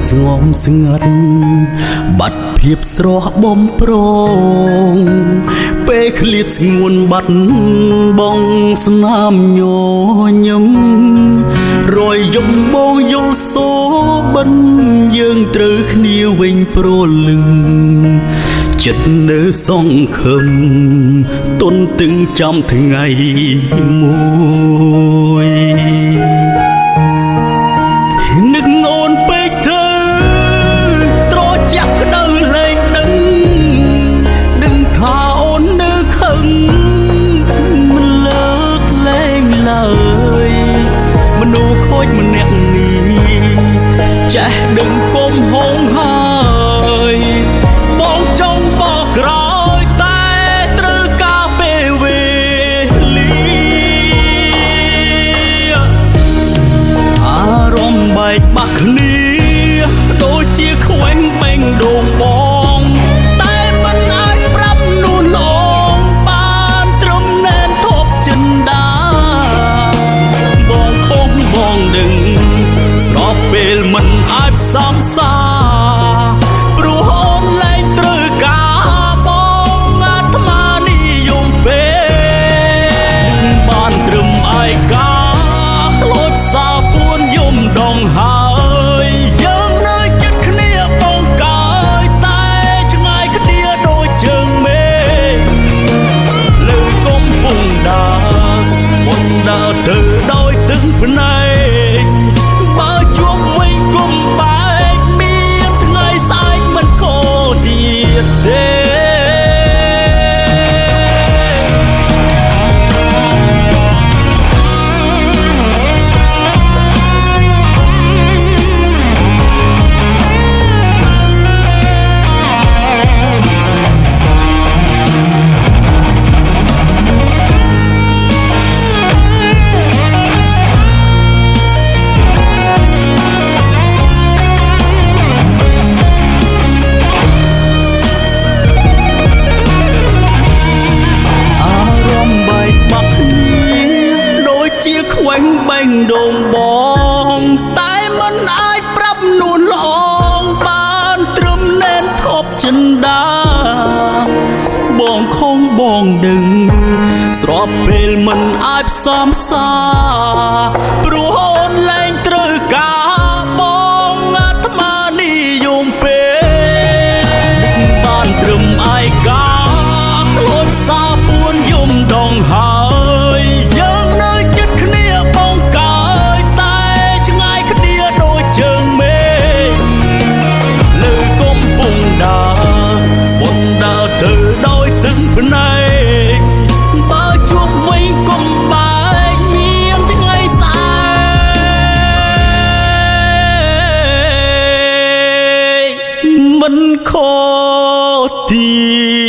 ស្ងំស្ងាត់បាត់ភាពស្រស់បំប្រងពេលឃ្លាតស្ងួនបាត់បងស្នាមញញឹមរយយំបងយល់សូបិនយើងត្រូវគ្នាវិញប្រលឹងចិត្តនៅសង្ឃឹមទុនទឹងចាំថ្ងៃមួយនឹកអូនពេកធ្វើត្រជាក់ក្តៅលែងដឹងថាអូននៅខឹងមិនលើកលែងឡើយមនុស្សខូចម្នាក់នេះចេះដឹងគុំហងហើយបងចង់បោះក្រោយតែត្រូវការពេលវេលាអារម្មណ៍បែកបាក់គ្នាដូចជាខ្វែងបេងដូងបងតែមិនអាចប្រាប់នួនល្អងបានត្រឹមណែនធប់ចិនដាបងខំបងដឹងស្របពេលមិនអាចសំសាព្រោះអូនលែងត្រូវការបងអាត្មានិយមពេលបានត្រឹមឯកាខ្លោចសាពួនយំដងហើយយើងនៅចិត្តគ្នាបងកើយតែឆ្ងាយគ្នាដូចជើងមេឃលើកំពុងដើរមុនដើរទៅដោយទឹកភ្នែកបើជួបវិញគុំបែកមានថ្ងៃស្អែកមិនខូចទៀតទេជាខ្វែងបេងដូងបងតែមិនអាចប្រាប់នួនល្អងបានត្រឹមណែនធប់ចិនដាបងខំបងដឹងស្របពេលមិនអាចផ្សំសាព្រោះអូនលែងត្រូវការបងអាត្មានិយមពេលបានត្រឹមឯកាខ្លោចសាពួនយំដងហើយយើងនៅចិត្តគ្នាបងកើយតែឆ្ងាយគ្នាដូចជើងមេឃលើកំពុងដើរមុនដើរទៅដោយទឹកភ្នែកបើជួបវិញគុំបែកមានថ្ងៃស្អែកមិនខូចទៀត